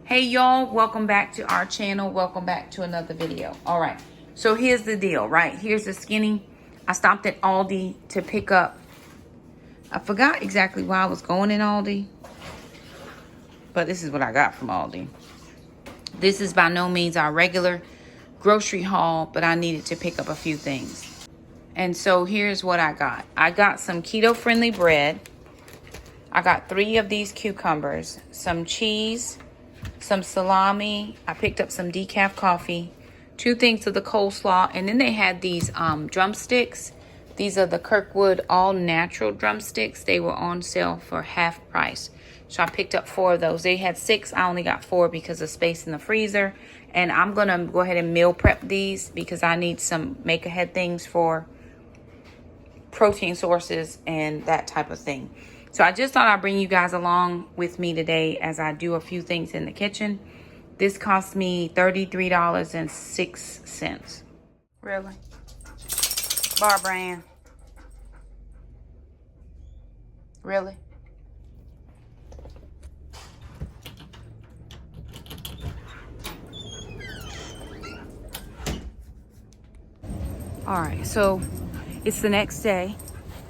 Hey y'all, welcome back to our channel. Welcome back to another video. All right, so here's the deal, right? Here's the skinny. I stopped at Aldi to pick up, I forgot exactly why I was going in Aldi, but this is what I got from Aldi. This is by no means our regular grocery haul, but I needed to pick up a few things. And so here's what I got. I got some keto-friendly bread. I got 3 of these cucumbers, some cheese, some salami. I picked up some decaf coffee, 2 things of the coleslaw, and then they had these drumsticks. These are the Kirkwood all natural drumsticks. They were on sale for half price. So I picked up 4 of those. They had 6. I only got 4 because of space in the freezer. And I'm gonna go ahead and meal prep these because I need some make ahead things for protein sources and that type of thing. So I just thought I'd bring you guys along with me today as I do a few things in the kitchen. This cost me $33.06. Really? Bar brand. Really? All right, so it's the next day.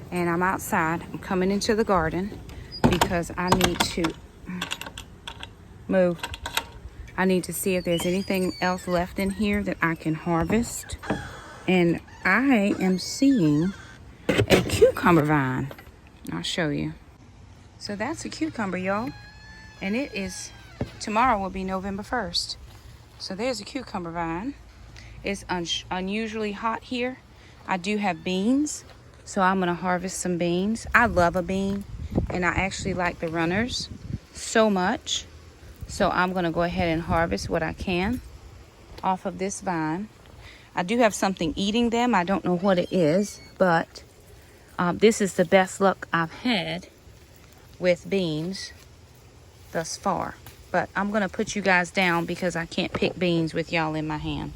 And I'm outside. I'm coming into the garden because I need to move. I need to see if there's anything else left in here that I can harvest. And I am seeing a cucumber vine. I'll show you. So that's a cucumber, y'all. And it is, tomorrow will be November 1st. So there's a cucumber vine. It's unusually hot here. I do have beans. So I'm gonna harvest some beans. I love a bean, and I actually like the runners so much. So I'm gonna go ahead and harvest what I can off of this vine. I do have something eating them. I don't know what it is, but this is the best luck I've had with beans thus far. But I'm gonna put you guys down because I can't pick beans with y'all in my hand.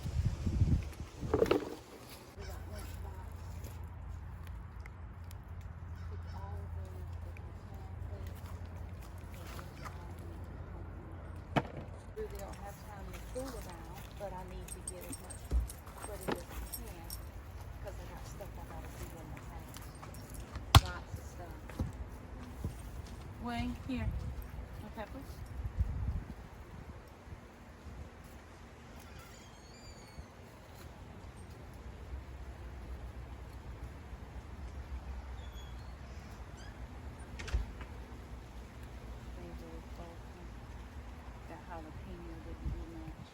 But I need to get as much footage as I can because I got stuff I gotta do in the house. Lots of stuff. Wayne, here. My peppers. That jalapeno didn't do much.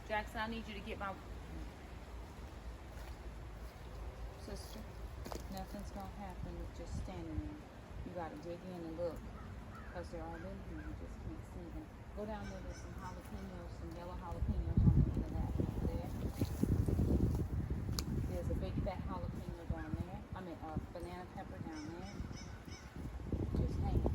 Jackson, I need you to get my sister. Nothing's gonna happen with just standing there. You gotta dig in and look, because they're all in here. You just can't see them. Go down there. There's some jalapenos, some yellow jalapenos on the end of that over there. There's a big fat jalapeno down there. I mean, a banana pepper down there. Just hang it.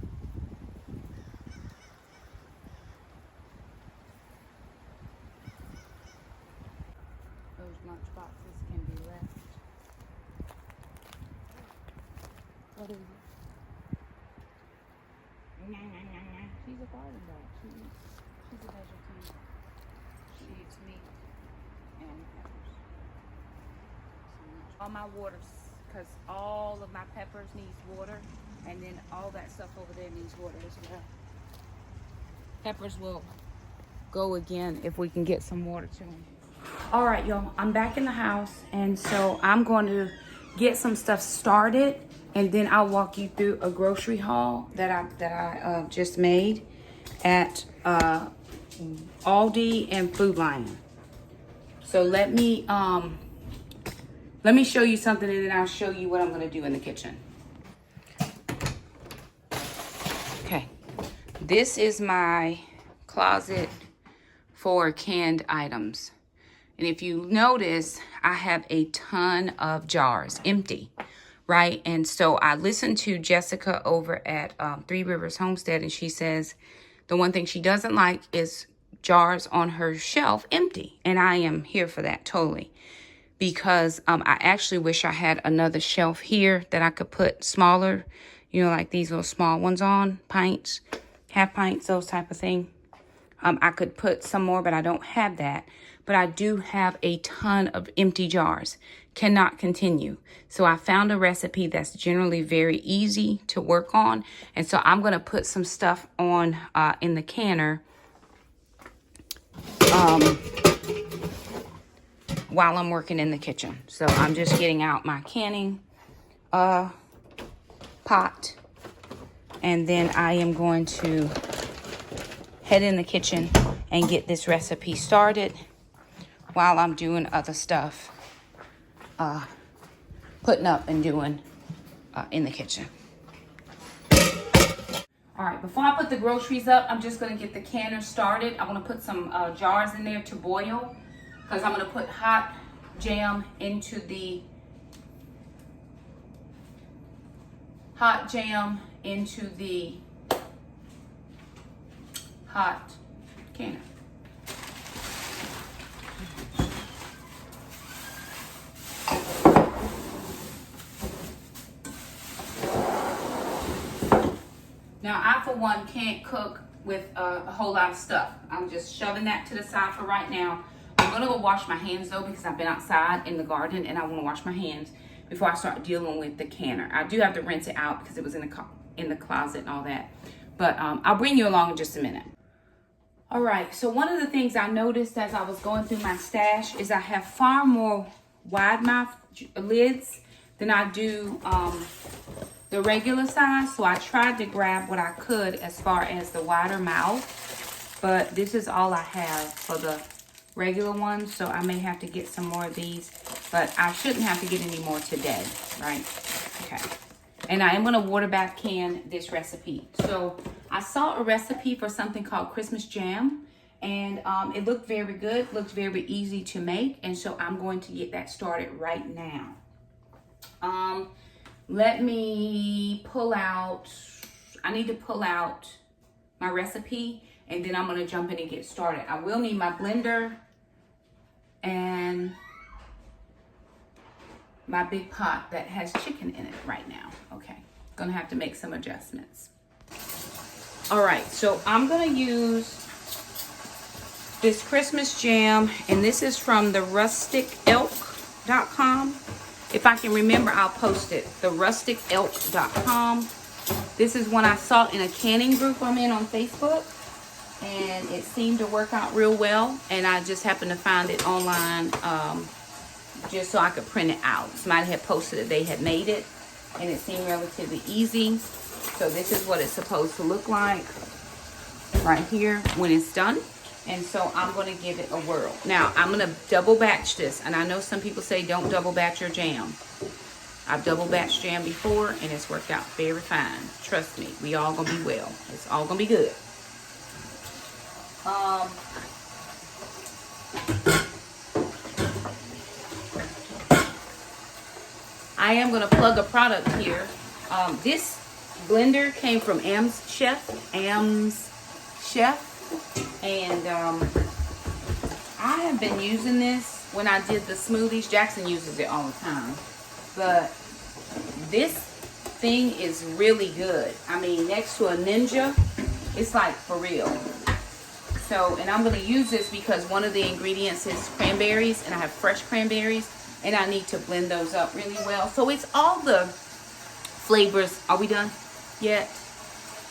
Those lunch boxes can be left. What is it? She's a garden dog. She's a vegetarian. She eats meat and peppers. All my waters, because all of my peppers needs water, and then all that stuff over there needs water as well. Peppers will go again if we can get some water to them. All right, y'all, I'm back in the house, and so I'm going to get some stuff started, and then I'll walk you through a grocery haul that I just made at Aldi and Food Lion. So let me show you something, and then I'll show you what I'm going to do in the kitchen. Okay, this is my closet for canned items. And if you notice, I have a ton of jars empty, right? And so I listened to Jessica over at 3 Rivers Homestead, and she says the one thing she doesn't like is jars on her shelf empty. And I am here for that totally. Because I actually wish I had another shelf here that I could put smaller you know, like these little small ones on, pints, half pints, those type of thing. I could put some more, but I don't have that. But I do have a ton of empty jars. Cannot continue. So I found a recipe that's generally very easy to work on. And so I'm going to put some stuff on in the canner while I'm working in the kitchen. So I'm just getting out my canning pot. And then I am going to head in the kitchen and get this recipe started while I'm doing other stuff, putting up and doing in the kitchen. All right, before I put the groceries up, I'm just gonna get the canner started. I wanna put some jars in there to boil, because I'm gonna put hot jam into the hot canner. Now, I, for one, can't cook with a whole lot of stuff. I'm just shoving that to the side for right now. I'm gonna go wash my hands though, because I've been outside in the garden and I wanna wash my hands before I start dealing with the canner. I do have to rinse it out because it was in the closet and all that. But I'll bring you along in just a minute. All right, so one of the things I noticed as I was going through my stash is I have far more wide mouth lids than I do the regular size. So I tried to grab what I could as far as the wider mouth, but this is all I have for the regular ones. So I may have to get some more of these, but I shouldn't have to get any more today, right? Okay. And I am going to water bath can this recipe. So I saw a recipe for something called Christmas jam, and it looked very good, looked very easy to make. And so I'm going to get that started right now. Let me pull out, I need to pull out my recipe, and then I'm going to jump in and get started. I will need my blender and my big pot that has chicken in it right now. Okay, gonna have to make some adjustments. All right, so I'm gonna use this Christmas jam, and this is from the rusticelk.com. If I can remember, I'll post it. The rusticelk.com. This is one I saw in a canning group I'm in on Facebook, and it seemed to work out real well, and I just happened to find it online just so I could print it out. Somebody had posted that they had made it, and it seemed relatively easy. So this is what it's supposed to look like right here when it's done. And so I'm going to give it a whirl. Now, I'm going to double batch this. And I know some people say don't double batch your jam. I've double batched jam before, and it's worked out very fine. Trust me, we all going to be well. It's all going to be good. I am going to plug a product here. This blender came from Am's Chef, and I have been using this when I did the smoothies. Jackson uses it all the time, but this thing is really good. I mean, next to a Ninja, it's like for real. So, and I'm going to use this because one of the ingredients is cranberries, and I have fresh cranberries, and I need to blend those up really well. So it's all the flavors. Are we done yet?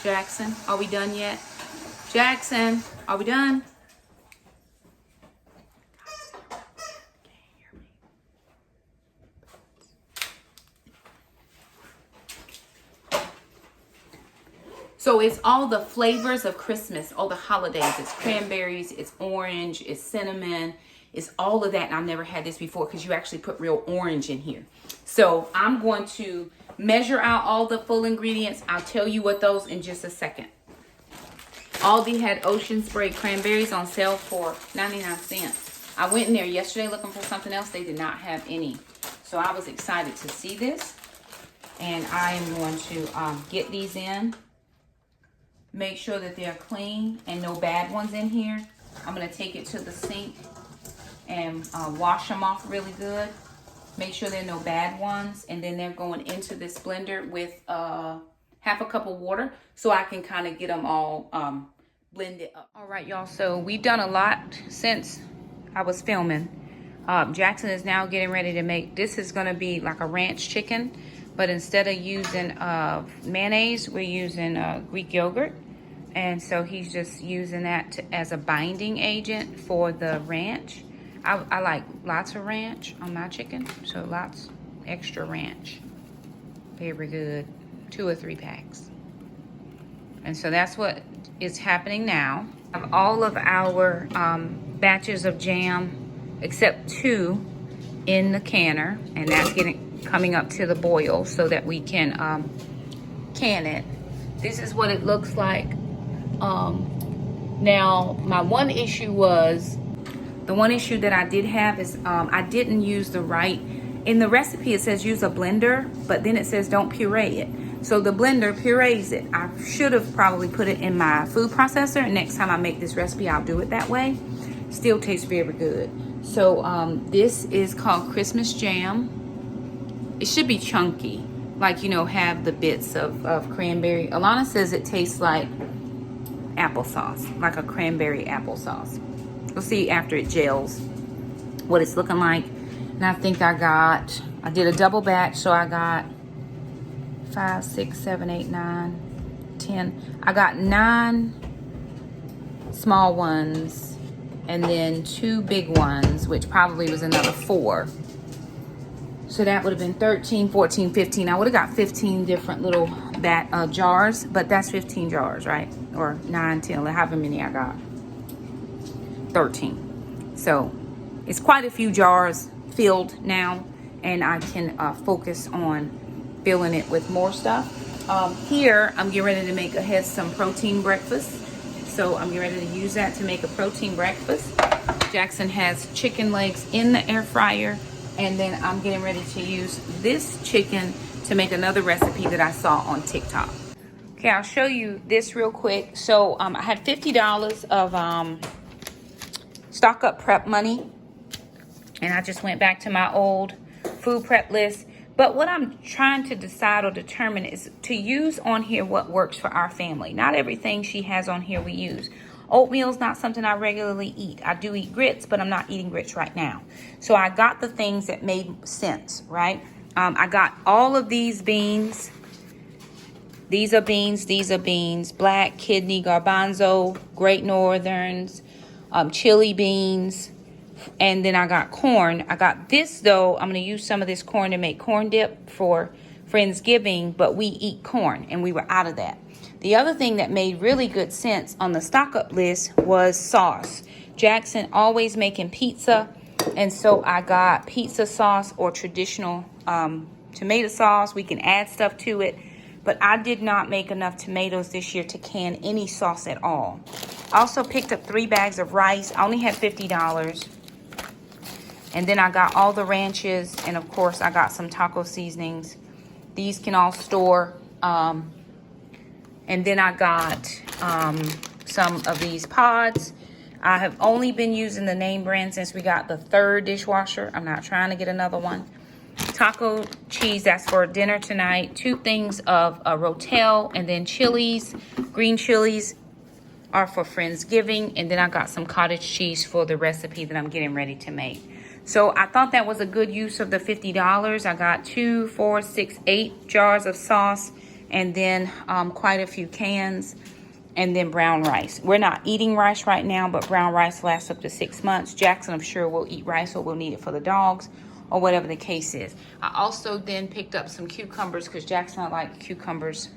Jackson, are we done yet? Jackson, are we done? So it's all the flavors of Christmas, all the holidays. It's cranberries, it's orange, it's cinnamon, it's all of that. And I've never had this before because you actually put real orange in here. So I'm going to measure out all the full ingredients. I'll tell you what those in just a second. Aldi had ocean spray cranberries on sale for 99 cents. I went in there yesterday looking for something else. They did not have any. So I was excited to see this. And I am going to get these in. Make sure that they're clean and no bad ones in here. I'm going to take it to the sink and wash them off really good. Make sure there are no bad ones. And then they're going into this blender with half a cup of water so I can kind of get them all blended up. All right, y'all, so we've done a lot since I was filming. Jackson is now getting ready to make, this is gonna be like a ranch chicken, but instead of using mayonnaise, we're using Greek yogurt. And so he's just using that as a binding agent for the ranch. I like lots of ranch on my chicken, so lots extra ranch. Very good. 2 or 3 packs. And so that's what is happening now. Of all of our batches of jam, except 2 in the canner, and that's coming up to the boil so that we can can it. This is what it looks like. Now, my one issue was, the one issue that I did have is I didn't use the right, in the recipe it says use a blender, but then it says don't puree it. So the blender purees it. I should have probably put it in my food processor, and next time I make this recipe, I'll do it that way. Still tastes very good. So this is called Christmas jam. It should be chunky, like, you know, have the bits of cranberry. Alana says it tastes like applesauce, like a cranberry applesauce. We'll see after it gels what it's looking like. And I think I did a double batch, so I got 5, 6, 7, 8, 9, 10. I got 9 small ones and then 2 big ones, which probably was another 4. So that would have been 13, 14, 15. I would have got 15 different little jars, but that's 15 jars, right? Or 9, 10, however many I got. 13. So it's quite a few jars filled now, and I can focus on filling it with more stuff. Here, I'm getting ready to make some protein breakfast. So I'm getting ready to use that to make a protein breakfast. Jackson has chicken legs in the air fryer. And then I'm getting ready to use this chicken to make another recipe that I saw on TikTok. Okay, I'll show you this real quick. So I had $50 of stock up prep money. And I just went back to my old food prep list. But what I'm trying to decide or determine is to use on here what works for our family. Not everything she has on here we use. Oatmeal is not something I regularly eat. I do eat grits, but I'm not eating grits right now. So I got the things that made sense, right? I got all of these beans. These are beans, these are beans. Black, kidney, garbanzo, great northerns, chili beans. And then I got corn. I got this, though. I'm going to use some of this corn to make corn dip for Friendsgiving, but we eat corn, and we were out of that. The other thing that made really good sense on the stock up list was sauce. Jackson always making pizza, and so I got pizza sauce or traditional tomato sauce. We can add stuff to it, but I did not make enough tomatoes this year to can any sauce at all. I also picked up 3 bags of rice. I only had $50. And then I got all the ranches, and of course I got some taco seasonings. These can all store. And then I got some of these pods. I have only been using the name brand since we got the 3rd dishwasher. I'm not trying to get another one. Taco cheese, that's for dinner tonight. 2 things of Rotel, and then chilies. Green chilies are for Friendsgiving. And then I got some cottage cheese for the recipe that I'm getting ready to make. So I thought that was a good use of the $50. I got 2, 4, 6, 8 jars of sauce, and then quite a few cans, and then brown rice. We're not eating rice right now, but brown rice lasts up to 6 months. Jackson, I'm sure, will eat rice, or we'll need it for the dogs, or whatever the case is. I also then picked up some cucumbers, because Jackson and I like cucumbers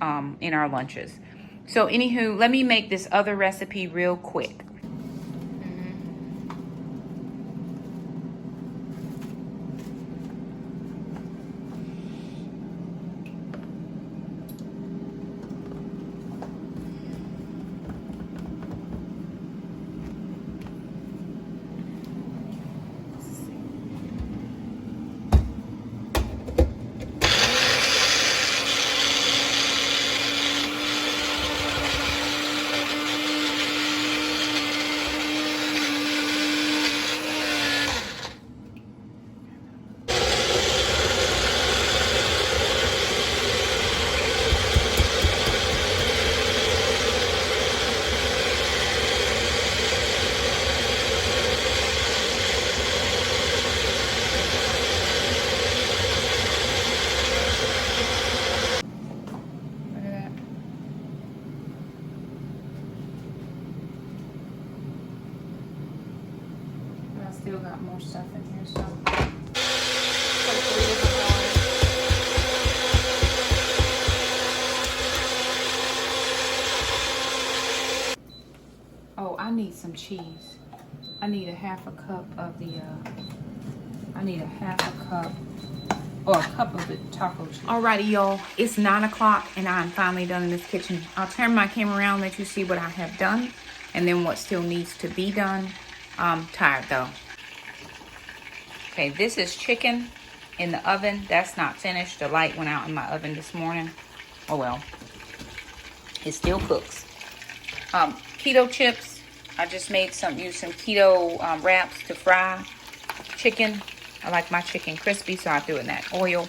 in our lunches. So anywho, let me make this other recipe real quick. some cheese. I need a half a cup of the, I need a half a cup, or a cup of the taco cheese. Alrighty, y'all, it's 9 o'clock and I'm finally done in this kitchen. I'll turn my camera around, let you see what I have done, and then what still needs to be done. I'm tired though. Okay, this is chicken in the oven. That's not finished. The light went out in my oven this morning. Oh well, it still cooks. Keto chips. I just made use some keto wraps to fry chicken. I like my chicken crispy, so I threw in that oil.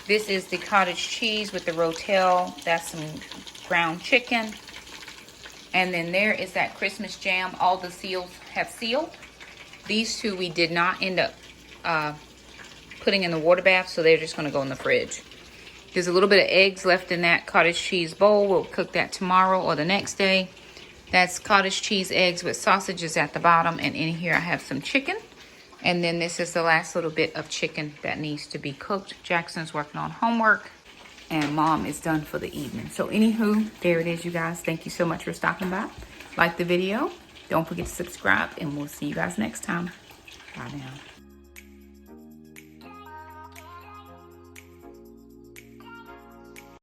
This is the cottage cheese with the rotel. That's some ground chicken. And then there is that Christmas jam. All the seals have sealed. These two we did not end up putting in the water bath, so they're just going to go in the fridge. There's a little bit of eggs left in that cottage cheese bowl. We'll cook that tomorrow or the next day. That's cottage cheese eggs with sausages at the bottom. And in here I have some chicken. And then this is the last little bit of chicken that needs to be cooked. Jackson's working on homework. And Mom is done for the evening. So anywho, there it is, you guys. Thank you so much for stopping by. Like the video. Don't forget to subscribe. And we'll see you guys next time. Bye now.